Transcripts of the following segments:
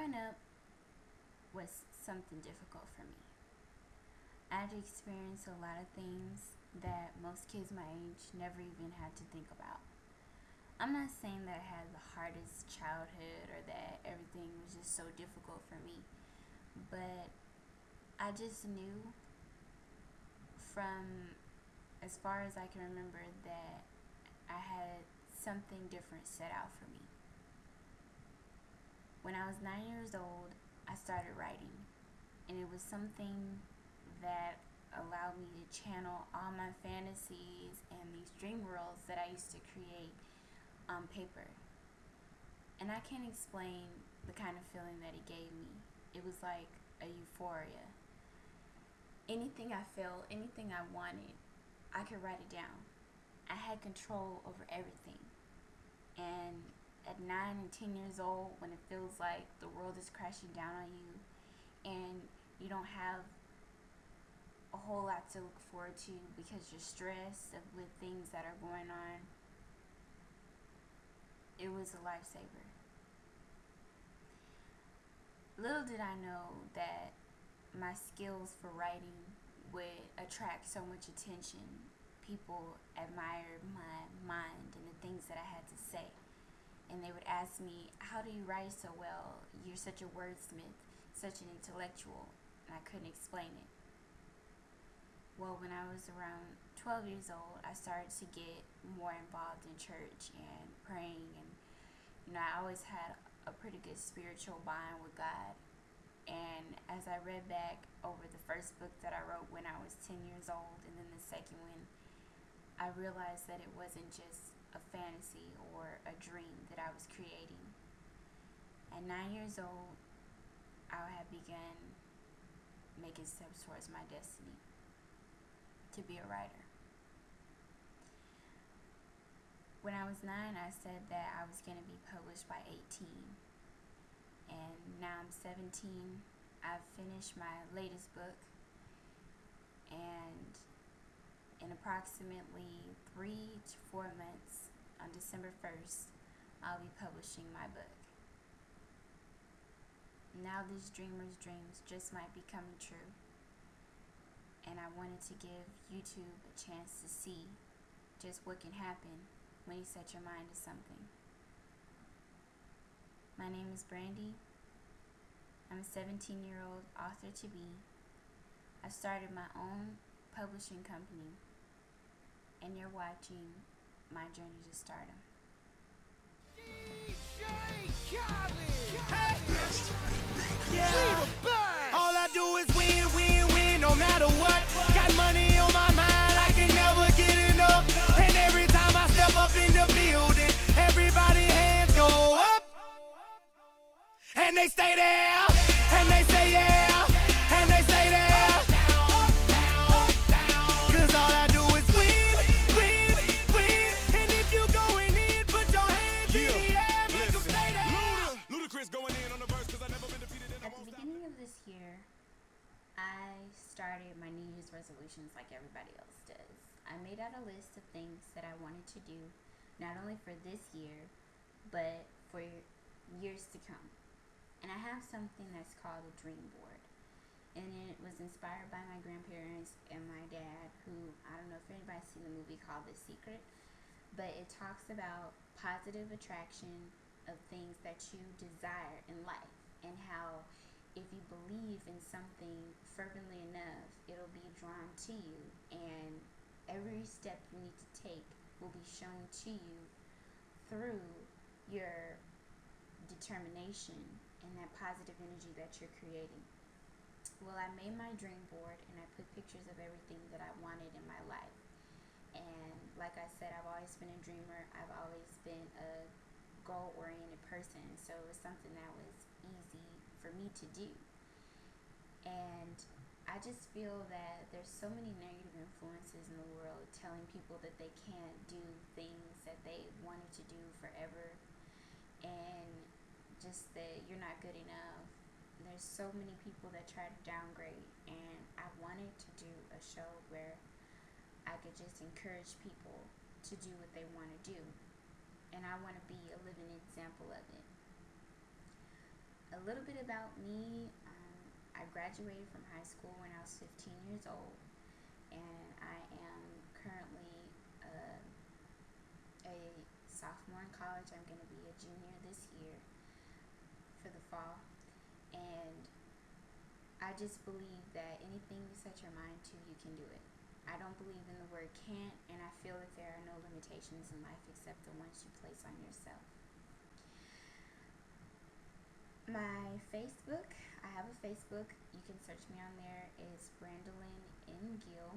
Growing up was something difficult for me. I had to experience a lot of things that most kids my age never even had to think about. I'm not saying that I had the hardest childhood or that everything was just so difficult for me, but I just knew from as far as I can remember that I had something different set out for me. When I was 9 years old, I started writing, and it was something that allowed me to channel all my fantasies and these dream worlds that I used to create on paper. And I can't explain the kind of feeling that it gave me. It was like a euphoria. Anything I felt, anything I wanted, I could write it down. I had control over everything. And at 9 and 10 years old, when it feels like the world is crashing down on you and you don't have a whole lot to look forward to because you're stressed with things that are going on, it was a lifesaver. Little did I know that my skills for writing would attract so much attention. People admired my mind and the things that I had to say. And they would ask me, how do you write so well? You're such a wordsmith, such an intellectual. And I couldn't explain it. Well, when I was around 12 years old, I started to get more involved in church and praying. And, I always had a pretty good spiritual bond with God. And as I read back over the first book that I wrote when I was 10 years old, and then the second one, I realized that it wasn't just a fantasy or a dream that I was creating. At 9 years old, I had begun making steps towards my destiny to be a writer. When I was 9, I said that I was going to be published by 18. And now I'm 17. I've finished my latest book. And in approximately 3 to 4 months, on December 1st, I'll be publishing my book. Now this dreamer's dreams just might be coming true. And I wanted to give YouTube a chance to see just what can happen when you set your mind to something. My name is Brandy. I'm a 17-year-old author-to-be. I started my own publishing company, and you're watching my journey to stardom. Yeah. All I do is win, win, win, no matter what. Got money on my mind, I can never get enough. And every time I step up in the building, everybody hands go up. And they stay there, and they say yeah, and they stay there. Cause all I do is win, win, win. And if you going in, put your hands in the air, make them stay there. Ludacris going in on the verse cause I never been defeated. At the beginning of this year, I started my New Year's resolutions like everybody else does. I made out a list of things that I wanted to do, not only for this year, but for years to come. And I have something that's called a dream board. And it was inspired by my grandparents and my dad, who, I don't know if anybody's seen the movie called The Secret, but it talks about positive attraction of things that you desire in life, and how if you believe in something fervently enough, it'll be drawn to you, and every step you need to take will be shown to you through your determination and that positive energy that you're creating. Well, I made my dream board and I put pictures of everything that I wanted in my life. And like I said, I've always been a dreamer. I've always been a goal-oriented person, so it was something that was easy for me to do. And I just feel that there's so many negative influences in the world telling people that they can't do things that they wanted to do forever, and just that you're not good enough. There's so many people that try to downgrade, and I wanted to do a show where I could just encourage people to do what they want to do, and I want to be a living example of it. A a little bit about me. I graduated from high school when I was 15 years old, and I am currently a sophomore in college. I'm going to be a junior this year for the fall, and I just believe that anything you set your mind to, you can do it. I don't believe in the word can't, and I feel that there are no limitations in life except the ones you place on yourself. My Facebook, I have a Facebook. You can search me on there. It's Brandalyn in Gill,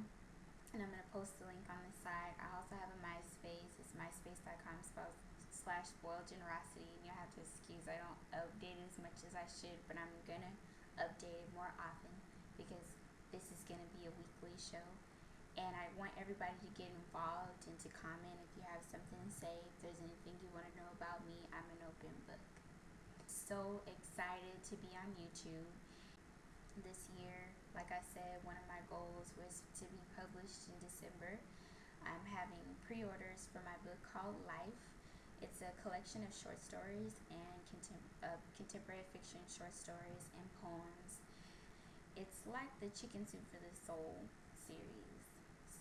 and I'm going to post the link on the side. I also have a MySpace. It's myspace.com/spoiled generosity, and you'll have to excuse I don't update it as much as I should, but I'm going to update it more often because this is going to be a weekly show, and I want everybody to get involved and to comment if you have something to say. If there's anything you want to know about me, I'm an open book. So excited to be on YouTube this year. Like I said, one of my goals was to be published in December. I'm having pre-orders for my book called Life. It's a collection of short stories and contemporary fiction short stories and poems. It's like the Chicken Soup for the Soul series.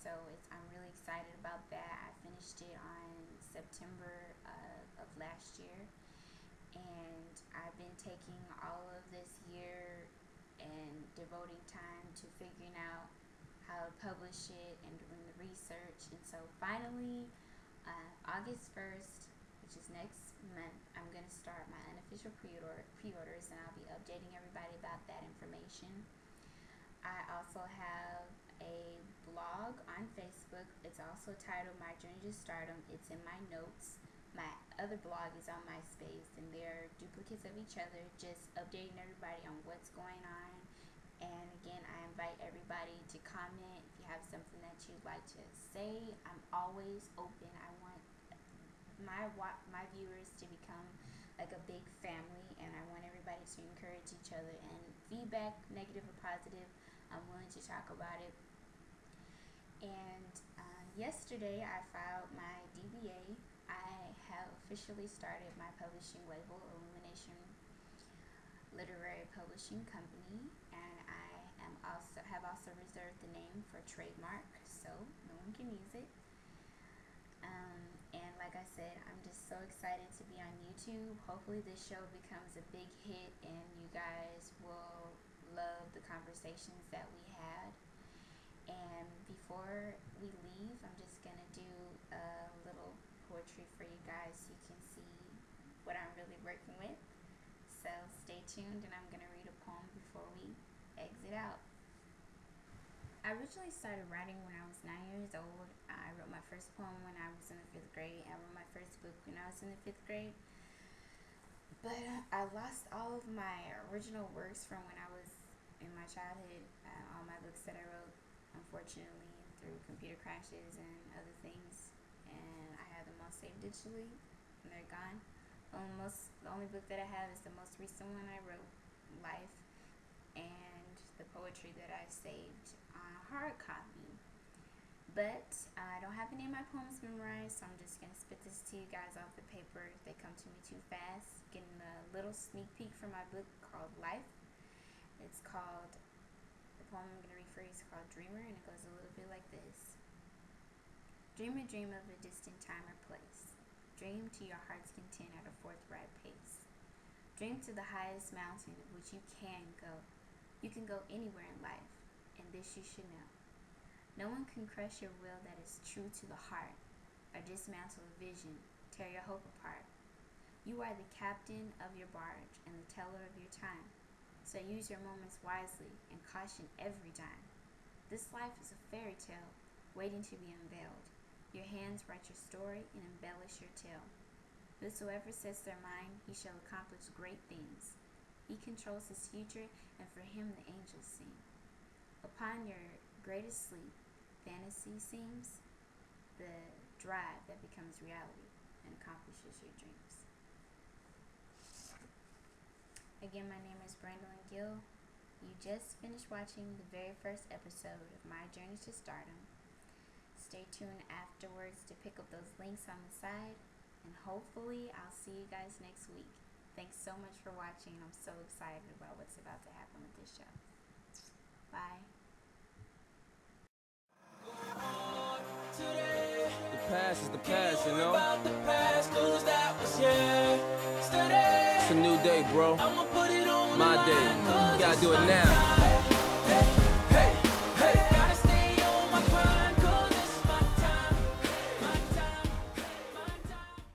So I'm really excited about that. I finished it on September of last year. And I've been taking all of this year and devoting time to figuring out how to publish it and doing the research. And so finally, August 1st, which is next month, I'm going to start my unofficial pre-orders, and I'll be updating everybody about that information. I also have a blog on Facebook. It's also titled My Journey to Stardom. It's in my notes. My other blog is on MySpace, and they're duplicates of each other, just updating everybody on what's going on. And again, I invite everybody to comment if you have something that you'd like to say. I'm always open. I want my viewers to become like a big family, and I want everybody to encourage each other. And feedback, negative or positive, I'm willing to talk about it. And yesterday, I filed my DBA. I have officially started my publishing label, Illumination Literary Publishing Company, and I have also reserved the name for trademark, so no one can use it. And like I said, I'm just so excited to be on YouTube. Hopefully this show becomes a big hit, and you guys will love the conversations that we had. And before we leave, I'm just gonna do a little poetry for you guys so you can see what I'm really working with. So stay tuned, and I'm going to read a poem before we exit out. I originally started writing when I was 9 years old. I wrote my first poem when I was in the 5th grade. I wrote my first book when I was in the 5th grade. But I lost all of my original works from when I was in my childhood. All my books that I wrote, unfortunately, through computer crashes and other things. And I have them all saved digitally, and they're gone. The only book that I have is the most recent one I wrote, Life, and the poetry that I saved on hard copy. But I don't have any of my poems memorized, so I'm just going to spit this to you guys off the paper if they come to me too fast. Getting a little sneak peek from my book called Life. The poem I'm going to read for you is called Dreamer, and it goes a little bit like this. Dreamer, dream of a distant time or place. Dream to your heart's content at a forthright pace. Dream to the highest mountain of which you can go. You can go anywhere in life, and this you should know. No one can crush your will that is true to the heart, or dismantle a vision, tear your hope apart. You are the captain of your barge and the teller of your time, so use your moments wisely and caution every dime. This life is a fairy tale waiting to be unveiled. Your hands write your story and embellish your tale. Whosoever sets their mind, he shall accomplish great things. He controls his future, and for him the angels sing. Upon your greatest sleep, fantasy seems the drive that becomes reality and accomplishes your dreams. Again, my name is Brandalyn Gill. You just finished watching the very first episode of My Journey to Stardom. Stay tuned afterwards to pick up those links on the side, and hopefully I'll see you guys next week. Thanks so much for watching. I'm so excited about what's about to happen with this show. Bye. The past is the past, you know? It's a new day, bro. My day. You gotta do it now.